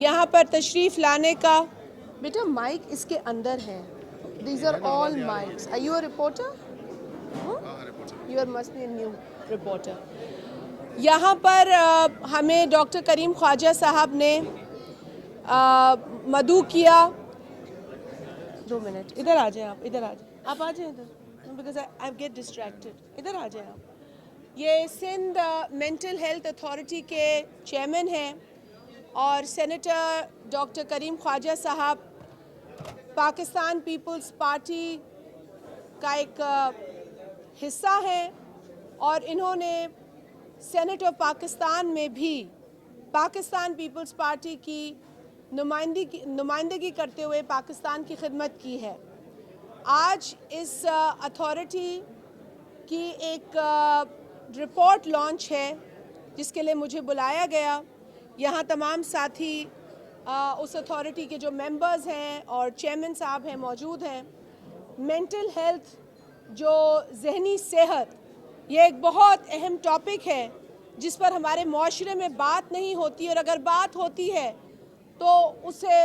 यहाँ पर तशरीफ़ लाने का बेटा माइक इसके अंदर है. These are all mics. Are you a reporter? You must be a new reporter. यहाँ पर हमें डॉक्टर करीम ख्वाजा साहब ने मदऊ किया. 2 मिनट इधर आ जाएं आप, इधर आ जाएं, आप आ जाएं इधर, बिकॉज आई गेट डिस्ट्रैक्टेड. इधर आ जाएं आप. ये सिंध मेंटल हेल्थ अथॉरिटी के चेयरमैन हैं और सेनेटर डॉक्टर करीम ख्वाजा साहब पाकिस्तान पीपल्स पार्टी का एक हिस्सा है और इन्होंने सेनेट ऑफ पाकिस्तान में भी पाकिस्तान पीपल्स पार्टी की नुमाइंदगी करते हुए पाकिस्तान की खिदमत की है. आज इस अथॉरिटी की एक रिपोर्ट लॉन्च है जिसके लिए मुझे बुलाया गया. यहाँ तमाम साथी उस अथॉरिटी के जो मेंबर्स हैं और चेयरमैन साहब हैं मौजूद हैं. मेंटल हेल्थ जो ज़हनी सेहत, ये एक बहुत अहम टॉपिक है जिस पर हमारे माशरे में बात नहीं होती, और अगर बात होती है तो उसे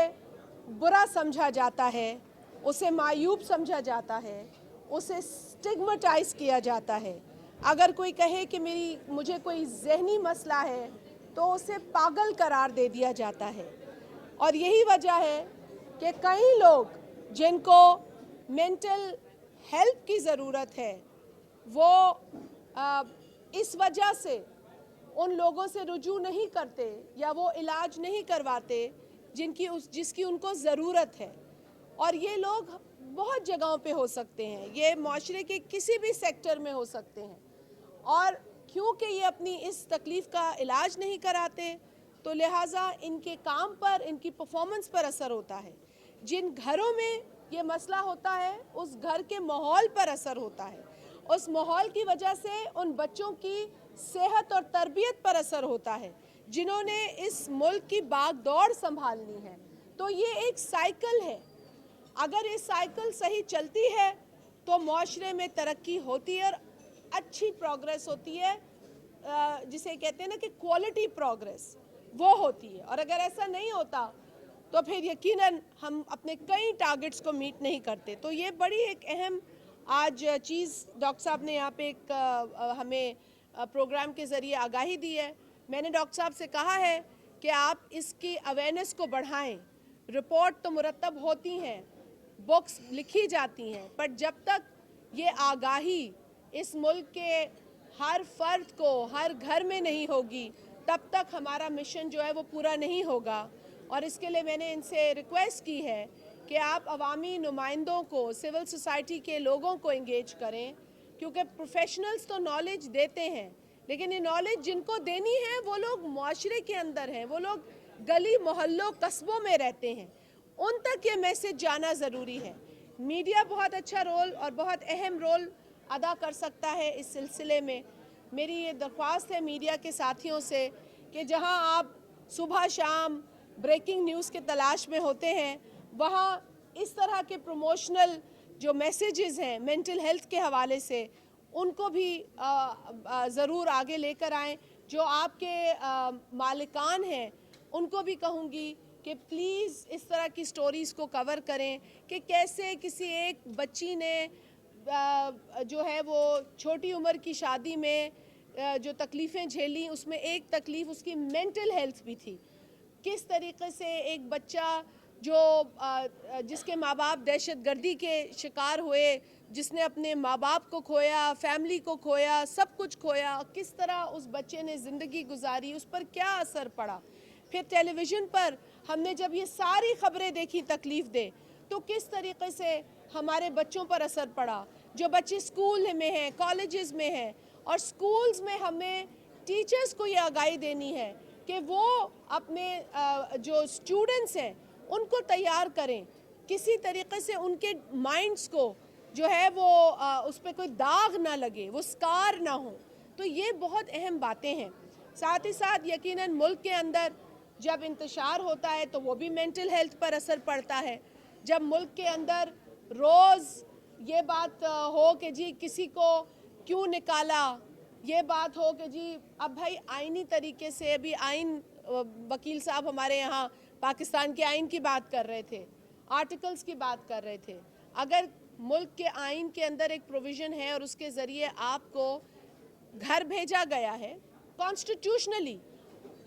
बुरा समझा जाता है, उसे मायूब समझा जाता है, उसे स्टिग्मेटाइज किया जाता है. अगर कोई कहे कि मुझे कोई ज़हनी मसला है तो उसे पागल करार दे दिया जाता है. और यही वजह है कि कई लोग जिनको मेंटल हेल्प की ज़रूरत है वो इस वजह से उन लोगों से रुजू नहीं करते या वो इलाज नहीं करवाते जिसकी उनको ज़रूरत है. और ये लोग बहुत जगहों पे हो सकते हैं, ये माशरे के किसी भी सेक्टर में हो सकते हैं. और क्योंकि ये अपनी इस तकलीफ़ का इलाज नहीं कराते तो लिहाजा इनके काम पर, इनकी परफॉर्मेंस पर असर होता है. जिन घरों में ये मसला होता है उस घर के माहौल पर असर होता है. उस माहौल की वजह से उन बच्चों की सेहत और तरबियत पर असर होता है जिन्होंने इस मुल्क की भाग दौड़ संभालनी है. तो ये एक साइकिल है. अगर ये साइकिल सही चलती है तो माशरे में तरक्की होती है और अच्छी प्रोग्रेस होती है, जिसे कहते हैं ना कि क्वालिटी प्रोग्रेस, वो होती है. और अगर ऐसा नहीं होता तो फिर यकीनन हम अपने कई टारगेट्स को मीट नहीं करते. तो ये बड़ी एक अहम आज चीज़ डॉक्टर साहब ने यहाँ पे एक हमें प्रोग्राम के ज़रिए आगाही दी है. मैंने डॉक्टर साहब से कहा है कि आप इसकी अवेयरनेस को बढ़ाएं. रिपोर्ट तो मुरतब होती हैं, बुक्स लिखी जाती हैं, पर जब तक ये आगाही इस मुल्क के हर फ़र्द को हर घर में नहीं होगी तब तक हमारा मिशन जो है वो पूरा नहीं होगा. और इसके लिए मैंने इनसे रिक्वेस्ट की है कि आप अवामी नुमाइंदों को, सिविल सोसाइटी के लोगों को इंगेज करें, क्योंकि प्रोफेशनल्स तो नॉलेज देते हैं लेकिन ये नॉलेज जिनको देनी है वो लोग माशरे के अंदर हैं, वो लोग गली मोहल्लों कस्बों में रहते हैं. उन तक ये मैसेज जाना ज़रूरी है. मीडिया बहुत अच्छा रोल और बहुत अहम रोल अदा कर सकता है इस सिलसिले में. मेरी ये दरख्वास्त है मीडिया के साथियों से कि जहां आप सुबह शाम ब्रेकिंग न्यूज़ के तलाश में होते हैं, वहां इस तरह के प्रमोशनल जो मैसेजेस हैं मेंटल हेल्थ के हवाले से, उनको भी ज़रूर आगे लेकर आएँ. जो आपके मालिकान हैं उनको भी कहूँगी कि प्लीज़ इस तरह की स्टोरीज़ को कवर करें कि कैसे किसी एक बच्ची ने जो है वो छोटी उम्र की शादी में जो तकलीफ़ें झेली, उसमें एक तकलीफ़ उसकी मेंटल हेल्थ भी थी. किस तरीके से एक बच्चा जो जिसके माँ बाप दहशतगर्दी के शिकार हुए, जिसने अपने माँ बाप को खोया, फैमिली को खोया, सब कुछ खोया, किस तरह उस बच्चे ने ज़िंदगी गुजारी, उस पर क्या असर पड़ा. फिर टेलीविज़न पर हमने जब ये सारी ख़बरें देखी तकलीफ़ दे, तो किस तरीके से हमारे बच्चों पर असर पड़ा. जो बच्चे स्कूल में हैं, कॉलेजेस में हैं, और स्कूल्स में हमें टीचर्स को ये आगाही देनी है कि वो अपने जो स्टूडेंट्स हैं उनको तैयार करें, किसी तरीके से उनके माइंड्स को जो है वो उस पर कोई दाग ना लगे, वो स्कार ना हो. तो ये बहुत अहम बातें हैं. साथ ही साथ यकीनन मुल्क के अंदर जब इंतशार होता है तो वो भी मेंटल हेल्थ पर असर पड़ता है. जब मुल्क के अंदर रोज़ ये बात हो कि जी किसी को क्यों निकाला, ये बात हो कि जी अब भाई आइनी तरीके से, अभी आइन वकील साहब हमारे यहाँ पाकिस्तान के आइन की बात कर रहे थे, आर्टिकल्स की बात कर रहे थे। अगर मुल्क के आइन के अंदर एक प्रोविज़न है और उसके ज़रिए आपको घर भेजा गया है, कॉन्स्टिट्यूशनली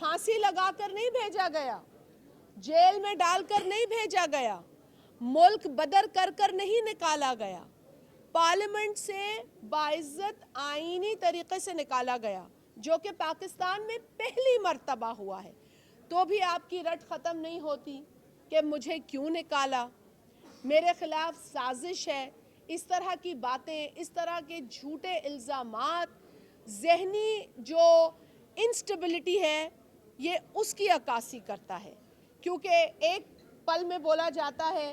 फांसी लगाकर नहीं भेजा गया, जेल में डालकर नहीं भेजा गया, मुल्क बदर कर कर नहीं निकाला गया, पार्लियामेंट से बाइज्जत आईनी तरीके से निकाला गया, जो कि पाकिस्तान में पहली मर्तबा हुआ है, तो भी आपकी रट ख़त्म नहीं होती कि मुझे क्यों निकाला, मेरे ख़िलाफ़ साजिश है। इस तरह की बातें, इस तरह के झूठे इल्ज़ामात, ज़हनी जो इंस्टेबिलिटी है, ये उसकी अक्कासी करता है। क्योंकि एक पल में बोला जाता है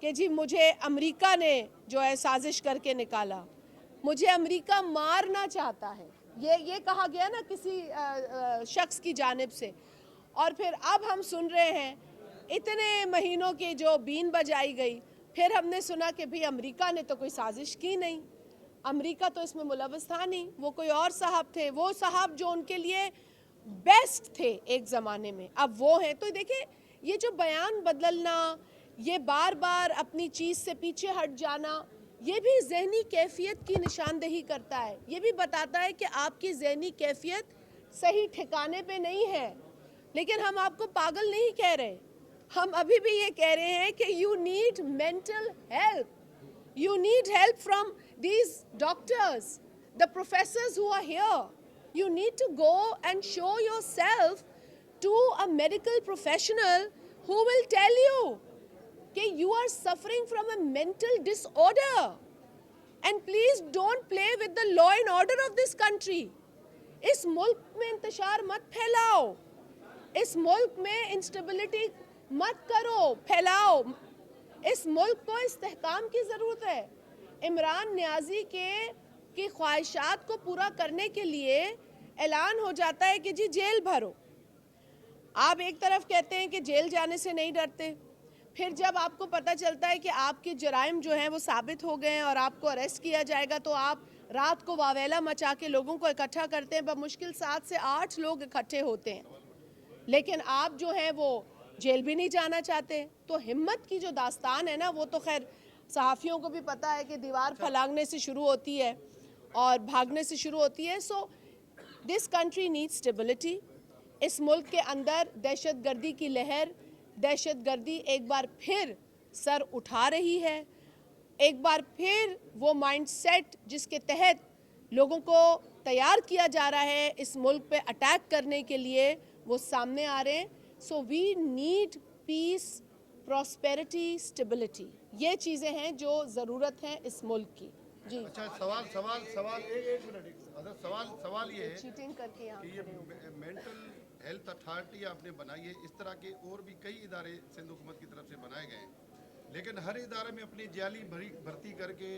कि जी मुझे अमेरिका ने जो है साजिश करके निकाला, मुझे अमेरिका मारना चाहता है, ये कहा गया ना किसी शख्स की जानिब से। और फिर अब हम सुन रहे हैं इतने महीनों की जो बीन बजाई गई, फिर हमने सुना कि भाई अमेरिका ने तो कोई साजिश की नहीं, अमेरिका तो इसमें मुलव्वस था नहीं, वो कोई और साहब थे, वो साहब जो उनके लिए बेस्ट थे एक ज़माने में, अब वो हैं। तो देखिए ये जो बयान बदलना, ये बार बार अपनी चीज़ से पीछे हट जाना, ये भी ज़हनी कैफियत की निशानदेही करता है। ये भी बताता है कि आपकी ज़हनी कैफियत सही ठिकाने पे नहीं है। लेकिन हम आपको पागल नहीं कह रहे, हम अभी भी ये कह रहे हैं कि you need mental help, you need help from these doctors, the professors who are here. You need to go and show yourself to a medical professional who will tell you that you are suffering from a mental disorder, and please don't play with the law and order of this country. इस मुल्क में इंतशार मत फैलाओ, इस मुल्क में instability मत करो, फैलाओ। इस मुल्क को इस्तेहकाम की ज़रूरत है। इमरान नियाज़ी की ख्वाहिशात को पूरा करने के लिए ऐलान हो जाता है कि जी जेल भरो। आप एक तरफ कहते हैं कि जेल जाने से नहीं डरते, फिर जब आपको पता चलता है कि आपके जराइम जो हैं वो साबित हो गए हैं और आपको अरेस्ट किया जाएगा, तो आप रात को वावेला मचा के लोगों को इकट्ठा करते हैं। बमुश्किल 7 से 8 लोग इकट्ठे होते हैं, लेकिन आप जो हैं वो जेल भी नहीं जाना चाहते। तो हिम्मत की जो दास्तान है ना, वो तो खैर सहाफ़ियों को भी पता है कि दीवार फलांगने से शुरू होती है और भागने से शुरू होती है। So this country needs stability. इस मुल्क के अंदर दहशतगर्दी की लहर, दहशतगर्दी एक बार फिर सर उठा रही है। एक बार फिर वो माइंडसेट जिसके तहत लोगों को तैयार किया जा रहा है इस मुल्क पे अटैक करने के लिए, वो सामने आ रहे हैं। So we need peace, prosperity, stability. ये चीज़ें हैं जो ज़रूरत हैं इस मुल्क की। जी अच्छा, सवाल एक मिनट। सवाल ये है चीटिंग करके यहाँ कि ये मेंटल हेल्थ अथॉरिटी आपने बनाई है, इस तरह के और भी कई इदारे सिंध हुकूमत की तरफ से बनाए गए हैं, लेकिन हर इदारे में अपनी जाली भर्ती करके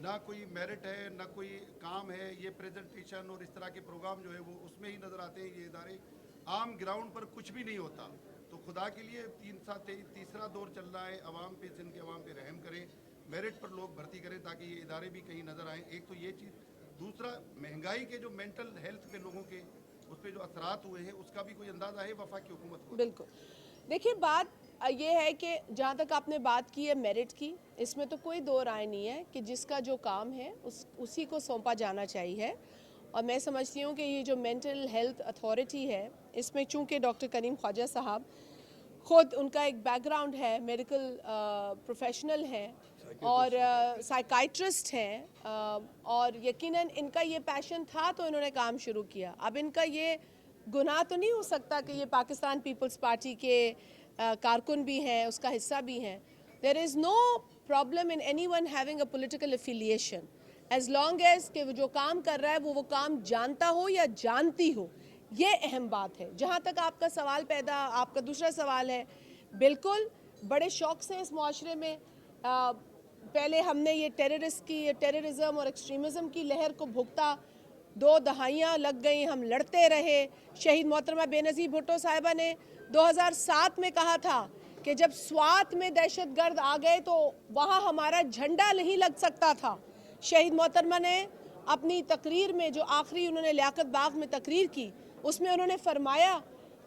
ना कोई मेरिट है ना कोई काम है। ये प्रेजेंटेशन और इस तरह के प्रोग्राम जो है वो उसमें ही नज़र आते हैं। ये इदारे आम ग्राउंड पर कुछ भी नहीं होता। तो खुदा के लिए तीसरा दौर चल रहा है, अवाम पे, सिंध के अवाम पे रहम करें, मेरिट पर लोग भर्ती करें ताकि ये इदारे भी कहीं नज़र आएँ। एक तो ये चीज़, दूसरा महंगाई के जो मेंटल हेल्थ पे लोगों के उस पर जो असरात हुए हैं उसका भी कोई अंदाज़ा है वफाकी हुकूमत को? बिल्कुल। देखिए बात ये है कि जहाँ तक आपने बात की है मेरिट की, इसमें तो कोई दो राय नहीं है कि जिसका जो काम है उसी को सौंपा जाना चाहिए। और मैं समझती हूँ कि ये जो मेंटल हेल्थ अथॉरिटी है, इसमें चूँकि डॉक्टर करीम ख्वाजा साहब ख़ुद, उनका एक बैकग्राउंड है, मेडिकल प्रोफेशनल हैं और साइकाइट्रिस्ट हैं, और यकीनन इनका ये पैशन था तो इन्होंने काम शुरू किया। अब इनका ये गुनाह तो नहीं हो सकता कि ये पाकिस्तान पीपल्स पार्टी के कारकुन भी हैं, उसका हिस्सा भी हैं। There is no problem in anyone having a political affiliation, as long as कि जो काम कर रहा है वो काम जानता हो या जानती हो। ये अहम बात है। जहाँ तक आपका सवाल आपका दूसरा सवाल है, बिल्कुल बड़े शौक़ से इस मुआशरे में पहले हमने ये टेररिज्म और एक्सट्रीमिज़म की लहर को भुगता, 2 दहाइयाँ लग गई, हम लड़ते रहे। शहीद मोहतरमा बेनज़ीर भुट्टो साहिबा ने 2007 में कहा था कि जब स्वात में दहशतगर्द आ गए तो वहाँ हमारा झंडा नहीं लग सकता था। शहीद मोहतरमा ने अपनी तकरीर में, जो आखिरी उन्होंने लियाकत बाग में तकरीर की, उसमें उन्होंने फरमाया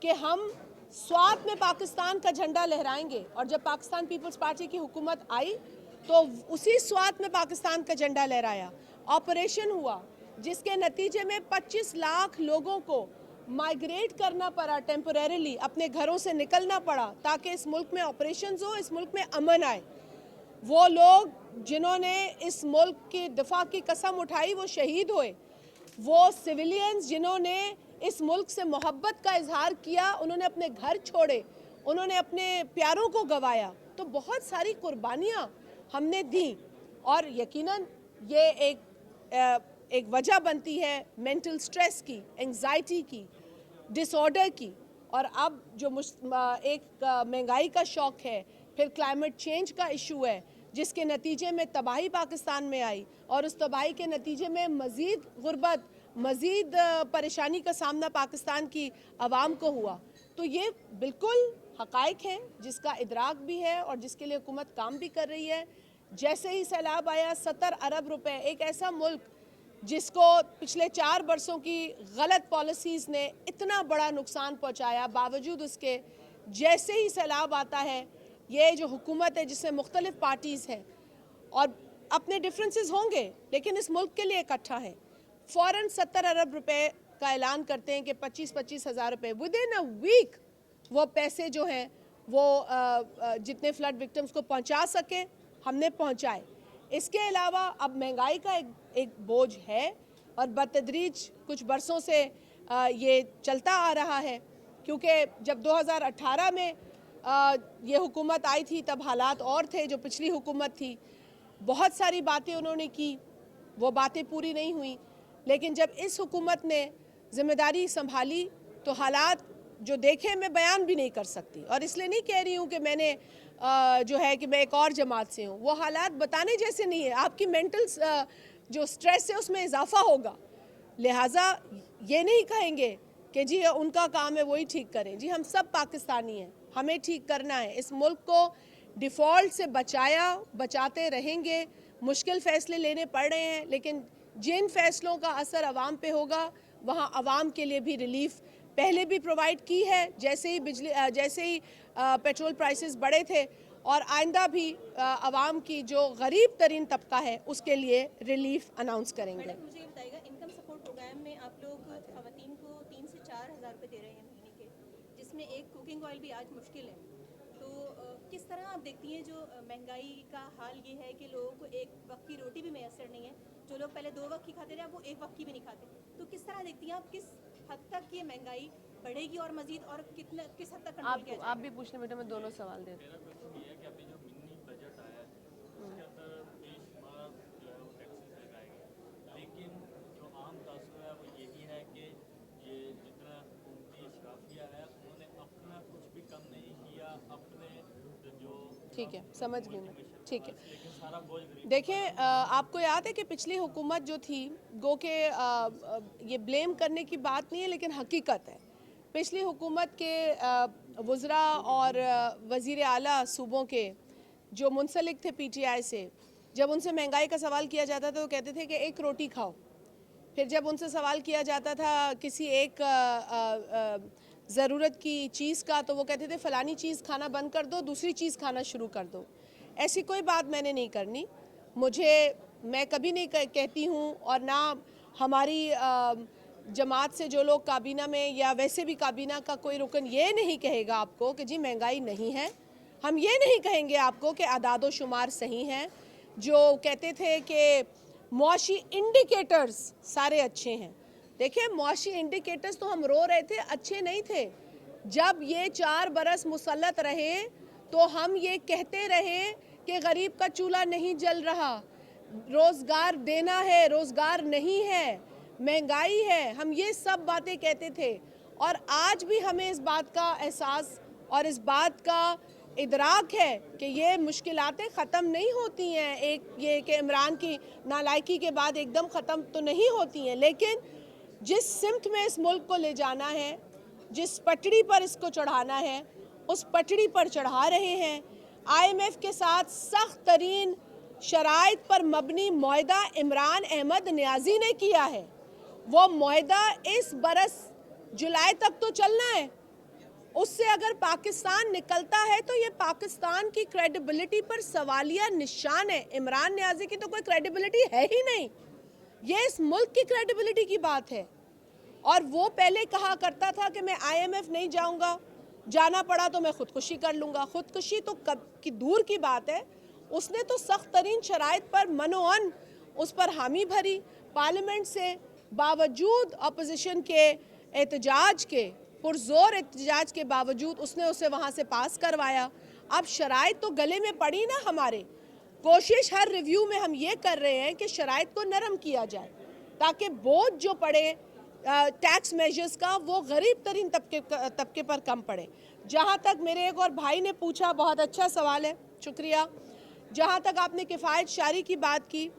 कि हम स्वात में पाकिस्तान का झंडा लहराएंगे, और जब पाकिस्तान पीपल्स पार्टी की हुकूमत आई तो उसी स्वात में पाकिस्तान का झंडा लहराया। ऑपरेशन हुआ जिसके नतीजे में 25 लाख लोगों को माइग्रेट करना पड़ा, टेम्परेरीली अपने घरों से निकलना पड़ा ताकि इस मुल्क में ऑपरेशंस हो, इस मुल्क में अमन आए। वो लोग जिन्होंने इस मुल्क की दिफा की कसम उठाई वो शहीद हुए। वो सिविलियंस जिन्होंने इस मुल्क से मोहब्बत का इजहार किया, उन्होंने अपने घर छोड़े, उन्होंने अपने प्यारों को गंवाया। तो बहुत सारी कुर्बानियाँ हमने दी, और यकीनन ये एक वजह बनती है मेंटल स्ट्रेस की, एंजाइटी की, डिसऑर्डर की। और अब जो एक महंगाई का शौक है, फिर क्लाइमेट चेंज का इशू है, जिसके नतीजे में तबाही पाकिस्तान में आई, और उस तबाही के नतीजे में मज़ीद गुर्बत, मज़ीद परेशानी का सामना पाकिस्तान की आवाम को हुआ। तो ये बिल्कुल हक़ाइक़ हैं जिसका इदराक भी है और जिसके लिए हुकूमत काम भी कर रही है। जैसे ही सैलाब आया, 70 अरब रुपए, एक ऐसा मुल्क जिसको पिछले 4 बरसों की गलत पॉलिसीज़ ने इतना बड़ा नुकसान पहुंचाया, बावजूद उसके जैसे ही सैलाब आता है, ये जो हुकूमत है जिसमें मुख्तलिफ पार्टीज़ हैं और अपने डिफरेंसेस होंगे लेकिन इस मुल्क के लिए इकट्ठा है, फ़ौरन 70 अरब रुपए का ऐलान करते हैं कि 25-25 हज़ार रुपये विद इन अ वीक वो पैसे जो हैं वो जितने फ्लड विक्टिम्स को पहुंचा सके हमने पहुंचाए। इसके अलावा अब महंगाई का एक बोझ है और बतदरीज कुछ बरसों से ये चलता आ रहा है, क्योंकि जब 2018 में ये हुकूमत आई थी तब हालात और थे। जो पिछली हुकूमत थी, बहुत सारी बातें उन्होंने की, वो बातें पूरी नहीं हुई, लेकिन जब इस हुकूमत ने ज़िम्मेदारी संभाली तो हालात जो देखे मैं बयान भी नहीं कर सकती, और इसलिए नहीं कह रही हूँ कि मैंने जो है कि मैं एक और जमात से हूँ, वो हालात बताने जैसे नहीं है। आपकी मेंटल जो स्ट्रेस है उसमें इजाफा होगा, लिहाजा ये नहीं कहेंगे कि जी उनका काम है वही ठीक करें। जी हम सब पाकिस्तानी हैं, हमें ठीक करना है। इस मुल्क को डिफ़ॉल्ट से बचाते रहेंगे। मुश्किल फ़ैसले लेने पड़ रहे हैं, लेकिन जिन फ़ैसलों का असर अवाम पे होगा वहाँ अवाम के लिए भी रिलीफ पहले भी प्रोवाइड की है, जैसे ही पेट्रोल प्राइसेस बढ़े थे, और आइंदा भी अवाम की जो गरीब तरीन तबका है उसके लिए रिलीफ अनाउंस करेंगे। मैडम मुझे बताइएगा, इनकम सपोर्ट प्रोग्राम में आप लोग ख़वातीन को 3 से 4 हज़ार रुपये दे रहे हैं महीने के, जिसमें एक कुकिंग ऑयल भी आज मुश्किल है। तो किस तरह आप देखती हैं, जो महंगाई का हाल ये है कि लोगों को एक वक्त की रोटी भी मैसर नहीं है, जो लोग पहले 2 वक्त की खाते थे अब वो 1 वक्त की भी नहीं खाते। तो किस तरह देखती हैं आप, किस हद तक ये महंगाई बढ़ेगी और मजीद, और किस हद तक कंट्रोल किया जाएगा? आप भी पूछने बेटा, मैं दोनों सवाल दे मेरा क्वेश्चन ये है कि अभी जो मिनी बजट आया है उसके अंदर बेशुमार जो है वो टैक्सेस लगाएंगे, लेकिन जो आम तासुर है वो यही है कि ये जितना हुकूमती अशराफिया है उन्होंने अपना कुछ भी कम नहीं किया, अपने जो ठीक है, समझ गई मैं, ठीक है। लेकिन सारा बोझ देखें, आपको याद है कि पिछली हुकूमत जो थी, गो के ये ब्लेम करने की बात नहीं है लेकिन हकीकत है, पिछली हुकूमत के वज़रा और वज़ीर आला सूबों के जो मुंसलिक थे पीटीआई से, जब उनसे महंगाई का सवाल किया जाता था तो कहते थे कि एक रोटी खाओ। फिर जब उनसे सवाल किया जाता था किसी एक ज़रूरत की चीज़ का, तो वो कहते थे फ़लानी चीज़ खाना बंद कर दो, दूसरी चीज़ खाना शुरू कर दो। ऐसी कोई बात मैंने नहीं करनी, मैं कभी नहीं कहती हूँ, और ना हमारी जमात से जो लोग काबीना में या वैसे भी काबीना का कोई रुकन ये नहीं कहेगा आपको कि जी महंगाई नहीं है। हम ये नहीं कहेंगे आपको कि आदाद व शुमार सही हैं। जो कहते थे कि मुआशी इंडिकेटर्स सारे अच्छे हैं, देखिए मुआशी इंडिकेटर्स तो हम रो रहे थे अच्छे नहीं थे। जब ये 4 बरस मुसल्लत रहे तो हम ये कहते रहे कि गरीब का चूल्हा नहीं जल रहा, रोज़गार देना है, रोज़गार नहीं है, महंगाई है, हम ये सब बातें कहते थे। और आज भी हमें इस बात का एहसास और इस बात का इदराक है कि ये मुश्किलातें ख़त्म नहीं होती हैं। एक ये कि इमरान की नालायकी के बाद एकदम ख़त्म तो नहीं होती हैं, लेकिन जिस सिमत में इस मुल्क को ले जाना है, जिस पटड़ी पर इसको चढ़ाना है, उस पटड़ी पर चढ़ा रहे हैं। IMF के साथ सख्त तरीन शराइत पर मबनी मुआहदा इमरान अहमद नियाज़ी ने किया है। वो मुआहदा इस बरस जुलाई तक तो चलना है, उससे अगर पाकिस्तान निकलता है तो ये पाकिस्तान की क्रेडिबिलिटी पर सवालिया निशान है। इमरान नियाज़ी की तो कोई क्रेडिबिलिटी है ही नहीं, ये इस मुल्क की क्रेडिबिलिटी की बात है। और वो पहले कहा करता था कि मैं IMF नहीं जाऊंगा, जाना पड़ा तो मैं खुदकुशी कर लूँगा। खुदकुशी तो कब की दूर की बात है, उसने तो सख्त तरीन शराइत पर मनोअन उस पर हामी भरी। पार्लियामेंट से बावजूद अपोजिशन के एहतजाज के, पुरजोर एहतजाज के बावजूद उसने उसे वहाँ से पास करवाया। अब शराइत तो गले में पड़ी ना हमारे। कोशिश हर रिव्यू में हम ये कर रहे हैं कि शराइत को नरम किया जाए ताकि बोझ जो पड़े टैक्स मेजर्स का वो गरीब तरीन तबके पर कम पड़े। जहाँ तक मेरे एक और भाई ने पूछा, बहुत अच्छा सवाल है, शुक्रिया। जहाँ तक आपने किफ़ायत शारी की बात की,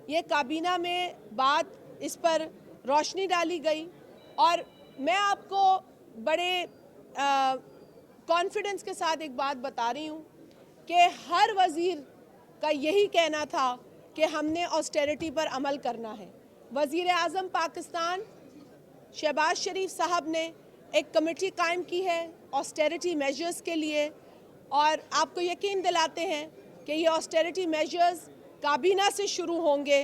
ये काबीना में बात इस पर रोशनी डाली गई और मैं आपको बड़े कॉन्फिडेंस के साथ एक बात बता रही हूँ कि हर वज़ीर का यही कहना था कि हमने ऑस्टेरिटी पर अमल करना है। वज़ीर आज़म पाकिस्तान शहबाज शरीफ साहब ने एक कमेटी कायम की है ऑस्टेरिटी मेजर्स के लिए, और आपको यकीन दिलाते हैं कि ये ऑस्टेरिटी मेजर्स काबीना से शुरू होंगे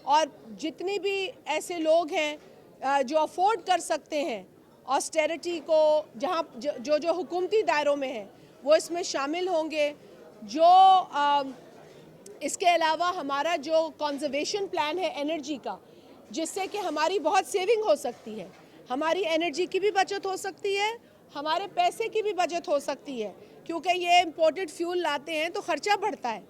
और जितनी भी ऐसे लोग हैं जो अफोर्ड कर सकते हैं ऑस्टेरिटी को, जहाँ जो हुकूमती दायरों में हैं वो इसमें शामिल होंगे। इसके अलावा हमारा जो कंजर्वेशन प्लान है एनर्जी का, जिससे कि हमारी बहुत सेविंग हो सकती है, हमारी एनर्जी की भी बचत हो सकती है, हमारे पैसे की भी बचत हो सकती है, क्योंकि ये इंपोर्टेड फ्यूल लाते हैं तो ख़र्चा बढ़ता है।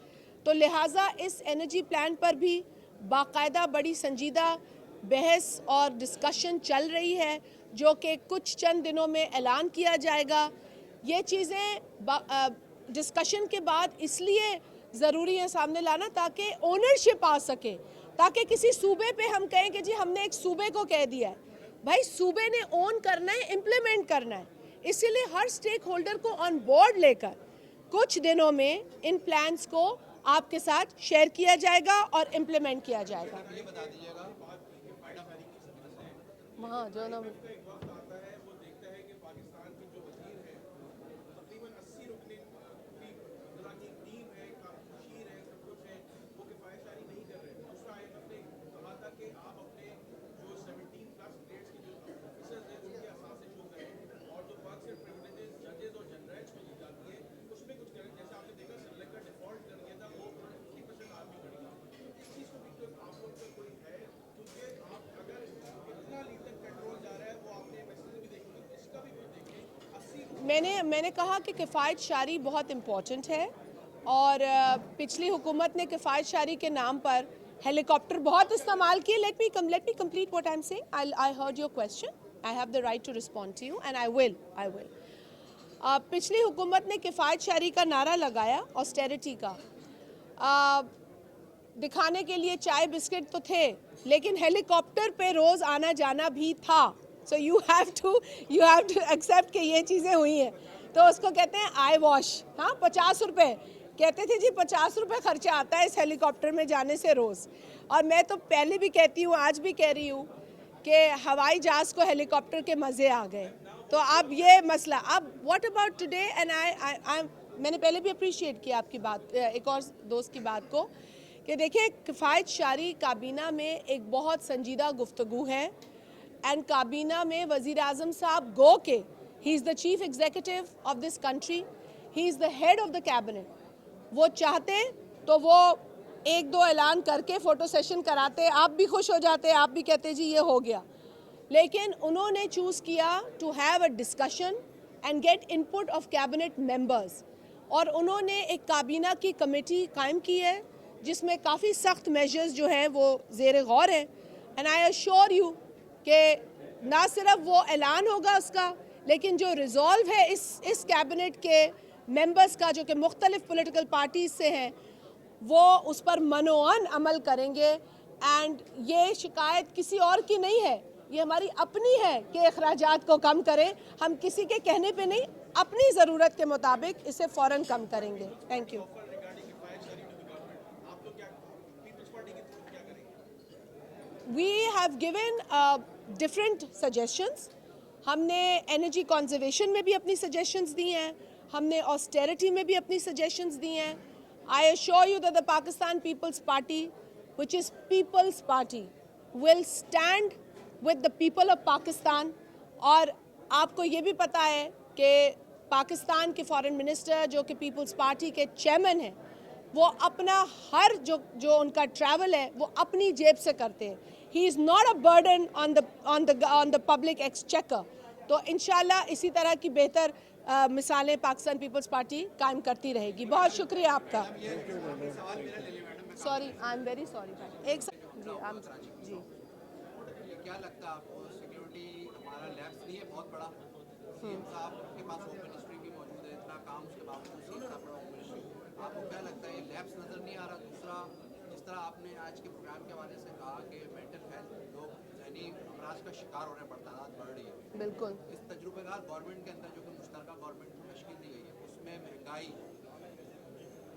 तो लिहाजा इस एनर्जी प्लान पर भी बाकायदा बड़ी संजीदा बहस और डिस्कशन चल रही है, जो कि कुछ चंद दिनों में ऐलान किया जाएगा। ये चीज़ें डिस्कशन के बाद इसलिए ज़रूरी है सामने लाना ताकि ओनरशिप आ सके, ताकि किसी सूबे पे हम कहें कि जी हमने एक सूबे को कह दिया है। भाई सूबे ने ओन करना है, इम्प्लीमेंट करना है। इसीलिए हर स्टेक होल्डर को ऑन बोर्ड लेकर कुछ दिनों में इन प्लान्स को आपके साथ शेयर किया जाएगा और इम्प्लीमेंट किया जाएगा। वहाँ जो ना मैंने कहा कि किफ़ायत शारी बहुत इम्पॉर्टेंट है और पिछली हुकूमत ने किफ़ायत शारी के नाम पर हेलीकॉप्टर बहुत इस्तेमाल किए। Let me complete what I am saying. I heard your question, I have the right to respond to you and I will. पिछली हुकूमत ने किफ़ायत शारी का नारा लगाया, ऑस्टेरिटी का, दिखाने के लिए चाय बिस्किट तो थे, लेकिन हेलीकॉप्टर पे रोज़ आना जाना भी था। So you have to accept कि ये चीज़ें हुई हैं। तो उसको कहते हैं आई वॉश। हाँ, 50 रुपये कहते थे जी, 50 रुपये खर्चा आता है इस हेलीकॉप्टर में जाने से रोज़। और मैं तो पहले भी कहती हूँ, आज भी कह रही हूँ कि हवाई जहाज़ को हेलीकॉप्टर के मज़े आ गए। तो अब ये मसला, अब व्हाट अबाउट टुडे, एंड मैंने पहले भी अप्रिशिएट किया आपकी बात, एक और दोस्त की बात को, कि देखिए किफ़ायत शारी काबीना में एक बहुत संजीदा गुफ्तगू है एंड काबीना में वज़ीर आज़म साहब गो के, he is the chief executive of this country, he is the head of the cabinet. वो चाहते तो वो एक दो ऐलान करके फ़ोटो सेशन कराते, आप भी खुश हो जाते, आप भी कहते जी ये हो गया। लेकिन उन्होंने चूज़ किया to have a discussion and get input of cabinet members, और उन्होंने एक काबीना की कमेटी कायम की है जिसमें काफ़ी सख्त मेजर्स जो हैं वो ज़ेर गौर हैं। एंड आई अश्योर यू कि ना सिर्फ वो ऐलान होगा उसका, लेकिन जो रिजॉल्व है इस कैबिनेट के मेंबर्स का, जो कि मुख्तलिफ पॉलिटिकल पार्टीज से हैं, वो उस पर मनोअन अमल करेंगे। एंड ये शिकायत किसी और की नहीं है, ये हमारी अपनी है कि अखराजात को कम करें। हम किसी के कहने पे नहीं, अपनी ज़रूरत के मुताबिक इसे फ़ौरन कम करेंगे। Thank you. We have given different suggestions. हमने एनर्जी कंजर्वेशन में भी अपनी सजेशंस दी हैं, हमने ऑस्टेरिटी में भी अपनी सजेशंस दी हैं. I assure you that the Pakistan People's Party, which is People's Party, will stand with the people of Pakistan. और आपको ये भी पता है कि पाकिस्तान के फॉरेन मिनिस्टर जो कि पीपल्स पार्टी के चेयरमैन हैं, वो अपना हर जो उनका ट्रैवल है वो अपनी जेब से करते हैं. He is not a burden on the public exchequer. तो इंशाल्लाह इसी तरह की बेहतर मिसालें पाकिस्तान पीपल्स पार्टी कायम करती रहेगी. बहुत शुक्रिया आपका. Sorry, I am very sorry. एक जी क्या लगता है आपको, सिक्योरिटी हमारा लैब्स नहीं है बहुत बड़ा, सीएम साहब के पास होम मिनिस्ट्री भी मौजूद है, इतना काम उसके बावजूद सीएम साहब बड़ा होम मिनिस्ट्री, आपको क्या लगता है ये लैब्स नज़र नहीं आ रहा? दूसरा, जिस तरह आपने आज के प्रोग्राम के हवाले से कहा कि मेंटल हेल्थ लोग जहनी अमराज का शिकार हो रहे हैं, तादाद बढ़ रही है, बिल्कुल. इस तजुर्बेकार गवर्नमेंट के अंदर जो कि मुश्तरका गवर्नमेंट तश्कील दी गई है, उसमें महंगाई,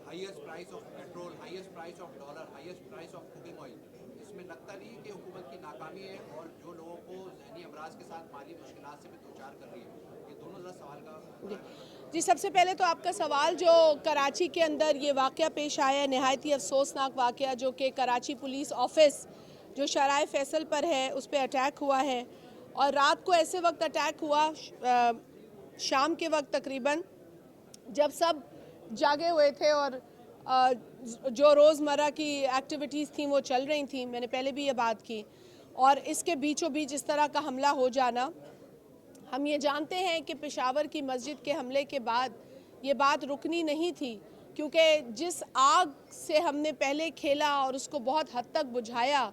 highest price of petrol, highest price of dollar, highest price of cooking oil, इसमें लगता नहीं कि हुकूमत की नाकामी है और जो लोगों को जहनी अमराज के साथ माली मुश्किलात से भी दो चार कर रही है? ये दोनों ज़रा सवाल का जी. सबसे पहले तो आपका सवाल जो कराची के अंदर ये वाक़या पेश आया है, नहायत ही अफसोसनाक वाक़या, जो कि कराची पुलिस ऑफिस जो शराय फैसल पर है उस पर अटैक हुआ है. और रात को ऐसे वक्त अटैक हुआ, शाम के वक्त तकरीबन, जब सब जागे हुए थे और जो रोज़मर्रा की एक्टिविटीज़ थी वो चल रही थी. मैंने पहले भी ये बात की. और इसके बीचों बीच इस तरह का हमला हो जाना, हम ये जानते हैं कि पेशावर की मस्जिद के हमले के बाद ये बात रुकनी नहीं थी, क्योंकि जिस आग से हमने पहले खेला और उसको बहुत हद तक बुझाया,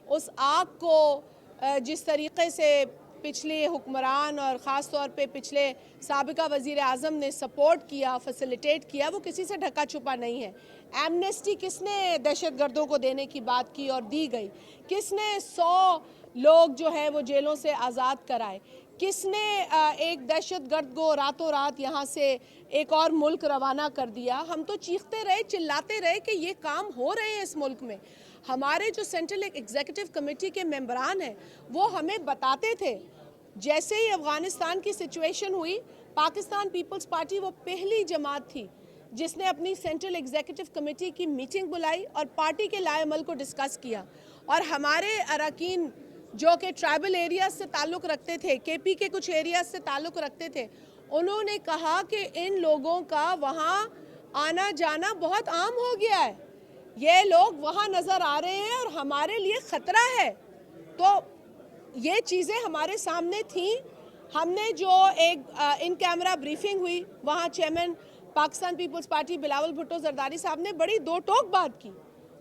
उस आग को जिस तरीक़े से पिछले हुक्मरान और ख़ास तौर पे पिछले साबिका वज़ीर आज़म ने सपोर्ट किया, फैसिलिटेट किया, वो किसी से ढका छुपा नहीं है. एमनेस्टी किसने दहशतगर्दों को देने की बात की और दी गई? किसने 100 लोग जो है वो जेलों से आज़ाद कराए? किसने एक दहशतगर्द को रातों रात यहाँ से एक और मुल्क रवाना कर दिया? हम तो चीखते रहे, चिल्लाते रहे कि ये काम हो रहे हैं इस मुल्क में. हमारे जो सेंट्रल एग्जीक्यूटिव कमेटी के मेंबरान हैं वो हमें बताते थे, जैसे ही अफ़गानिस्तान की सिचुएशन हुई, पाकिस्तान पीपल्स पार्टी वो पहली जमात थी जिसने अपनी सेंट्रल एग्जीक्यूटिव कमेटी की मीटिंग बुलाई और पार्टी के लाएमल को डिस्कस किया. और हमारे अरकान जो कि ट्राइबल एरियाज से ताल्लुक़ रखते थे, केपी के कुछ एरियाज से ताल्लुक़ रखते थे, उन्होंने कहा कि इन लोगों का वहाँ आना जाना बहुत आम हो गया है, ये लोग वहाँ नज़र आ रहे हैं और हमारे लिए ख़तरा है. तो ये चीज़ें हमारे सामने थीं. हमने जो एक इन कैमरा ब्रीफिंग हुई, वहाँ चेयरमैन पाकिस्तान पीपल्स पार्टी बिलावल भुट्टो जरदारी साहब ने बड़ी दो टोक बात की.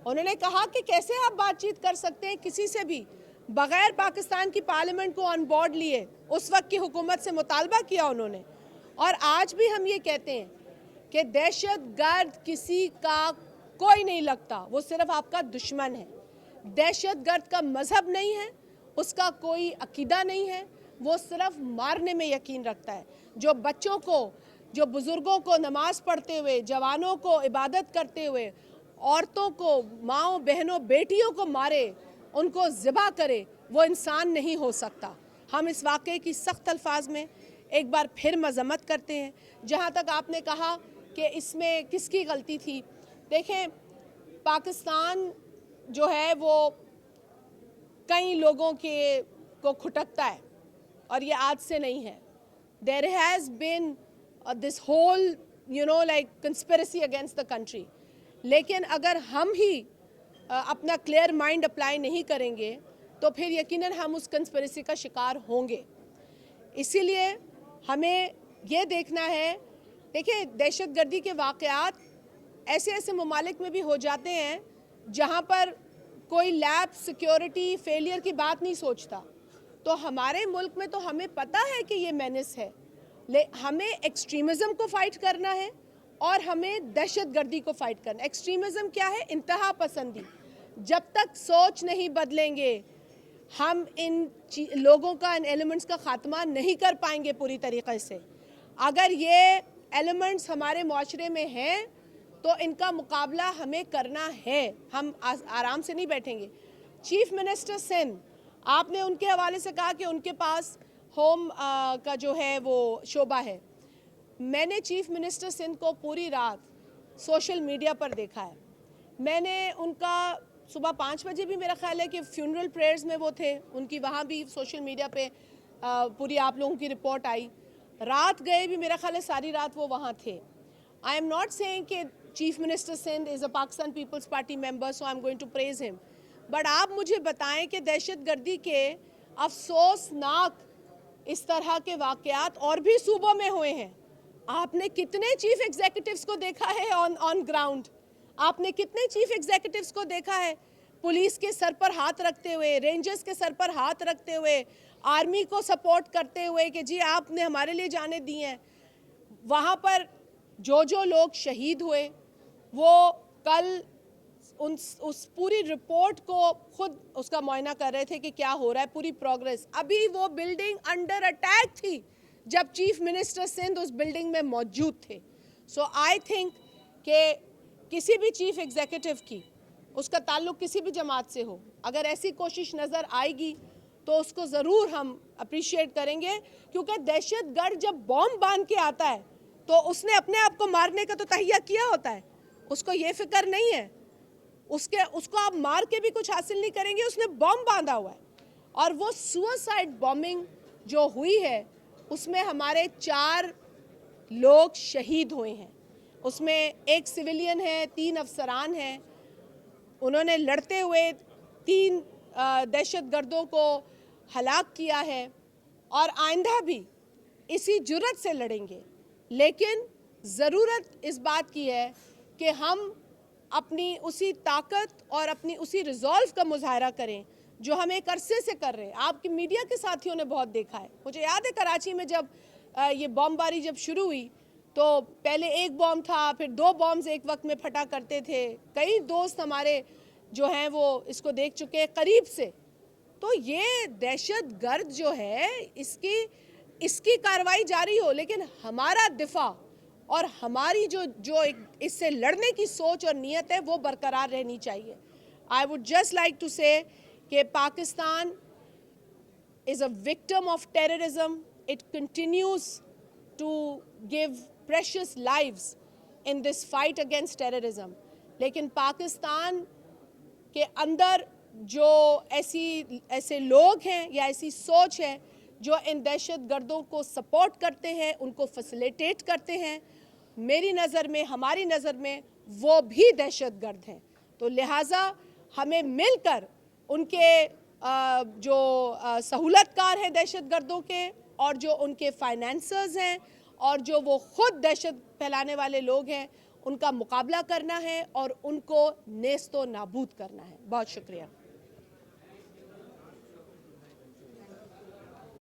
उन्होंने कहा कि कैसे आप बातचीत कर सकते हैं किसी से भी बग़ैर पाकिस्तान की पार्लियामेंट को ऑन बोर्ड लिए. उस वक्त की हुकूमत से मुतालबा किया उन्होंने. और आज भी हम ये कहते हैं कि दहशतगर्द किसी का कोई नहीं लगता, वो सिर्फ आपका दुश्मन है. दहशतगर्द का मज़हब नहीं है, उसका कोई अकीदा नहीं है, वो सिर्फ मारने में यकीन रखता है. जो बच्चों को, जो बुज़ुर्गों को नमाज़ पढ़ते हुए, जवानों को इबादत करते हुए, औरतों को, माँओं बहनों बेटियों को मारे, उनको ज़िबा करे, वो इंसान नहीं हो सकता. हम इस वाक़े की सख्त अल्फाज में एक बार फिर मज़म्मत करते हैं. जहाँ तक आपने कहा कि इसमें किसकी गलती थी, देखें, पाकिस्तान जो है वो कई लोगों को खुटकता है और ये आज से नहीं है. There has been this whole like conspiracy against the country. लेकिन अगर हम ही अपना क्लियर माइंड अप्लाई नहीं करेंगे तो फिर यकीनन हम उस कंस्पिरेसी का शिकार होंगे. इसीलिए हमें ये देखना है, देखिए, दहशतगर्दी के वाक़यात ऐसे ऐसे ममालिक में भी हो जाते हैं जहाँ पर कोई लैब सिक्योरिटी फेलियर की बात नहीं सोचता. तो हमारे मुल्क में तो हमें पता है कि ये मेनेस है, हमें एक्सट्रीमिज़म को फ़ाइट करना है और हमें दहशतगर्दी को फ़ाइट करना. एक्सट्रीमिज़म क्या है? इंतहा पसंदी. जब तक सोच नहीं बदलेंगे हम इन लोगों का, इन एलिमेंट्स का ख़ात्मा नहीं कर पाएंगे पूरी तरीक़े से. अगर ये एलिमेंट्स हमारे माशरे में हैं तो इनका मुकाबला हमें करना है, हम आराम से नहीं बैठेंगे. चीफ मिनिस्टर सिंध, आपने उनके हवाले से कहा कि उनके पास होम का जो है वो शोबा है, मैंने चीफ मिनिस्टर सिंध को पूरी रात सोशल मीडिया पर देखा है। मैंने उनका सुबह 5 बजे भी मेरा ख्याल है कि फ्यूनरल प्रेयर्स में वो थे, उनकी वहाँ भी सोशल मीडिया पे पूरी आप लोगों की रिपोर्ट आई। रात गए भी मेरा ख्याल है सारी रात वो वहाँ थे। आई एम नॉट सेइंग कि chief minister Sindh is a Pakistan Peoples Party member, so I am going to praise him, but आप मुझे बताएं कि दहशतगर्दी के अफसोसनाक इस तरह के वाक़यात और भी सूबों में हुए हैं। आपने कितने चीफ एग्जीक्यूटिव्स को देखा है ऑन ग्राउंड? आपने कितने चीफ एग्जीक्यूटिव्स को देखा है पुलिस के सर पर हाथ रखते हुए, रेंजर्स के सर पर हाथ रखते हुए, आर्मी को सपोर्ट करते हुए कि जी आपने हमारे लिए जाने दी हैं? वहाँ पर जो लोग शहीद हुए वो कल उस पूरी रिपोर्ट को खुद उसका मुआयना कर रहे थे कि क्या हो रहा है, पूरी प्रोग्रेस। अभी वो बिल्डिंग अंडर अटैक थी जब चीफ मिनिस्टर सिंध उस बिल्डिंग में मौजूद थे। सो आई थिंक कि किसी भी चीफ एग्जीक्यूटिव की, उसका ताल्लुक किसी भी जमात से हो, अगर ऐसी कोशिश नज़र आएगी तो उसको ज़रूर हम अप्रिशिएट करेंगे, क्योंकि दहशतगर्द जब बॉम्ब बांध के आता है तो उसने अपने आप को मारने का तो तहिया किया होता है, उसको ये फिक्र नहीं है, उसको आप मार के भी कुछ हासिल नहीं करेंगे, उसने बॉम्ब बांधा हुआ है। और वो सुसाइड बॉम्बिंग जो हुई है उसमें हमारे 4 लोग शहीद हुए हैं, उसमें एक सिविलियन है, 3 अफसरान हैं। उन्होंने लड़ते हुए 3 दहशतगर्दों को हलाक किया है और आइंदा भी इसी जुर्रत से लड़ेंगे। लेकिन ज़रूरत इस बात की है कि हम अपनी उसी ताकत और अपनी उसी रिजॉल्व का मुजाहरा करें जो हम एक अरसे से कर रहे हैं। आपकी मीडिया के साथियों ने बहुत देखा है, मुझे याद है कराची में जब ये बमबारी जब शुरू हुई तो पहले एक बॉम्ब था, फिर 2 बॉम्ब्स एक वक्त में फटा करते थे। कई दोस्त हमारे जो हैं वो इसको देख चुके हैं करीब से। तो ये दहशतगर्द जो है इसकी कार्रवाई जारी हो, लेकिन हमारा दिफा और हमारी जो इससे लड़ने की सोच और नीयत है वो बरकरार रहनी चाहिए। I would just like to say कि Pakistan is a victim of terrorism. It continues to give precious lives in this fight against terrorism. लेकिन पाकिस्तान के अंदर जो ऐसे लोग हैं या ऐसी सोच है जो इन दहशतगर्दों को सपोर्ट करते हैं, उनको फैसिलिटेट करते हैं, मेरी नज़र में, हमारी नज़र में वो भी दहशतगर्द हैं। तो लिहाजा हमें मिलकर उनके जो सहूलतकार हैं दहशतगर्दों के, और जो उनके फाइनेंसर्स हैं, और जो वो खुद दहशत फैलाने वाले लोग हैं, उनका मुकाबला करना है और उनको नेस्तो नाबूद करना है। बहुत शुक्रिया।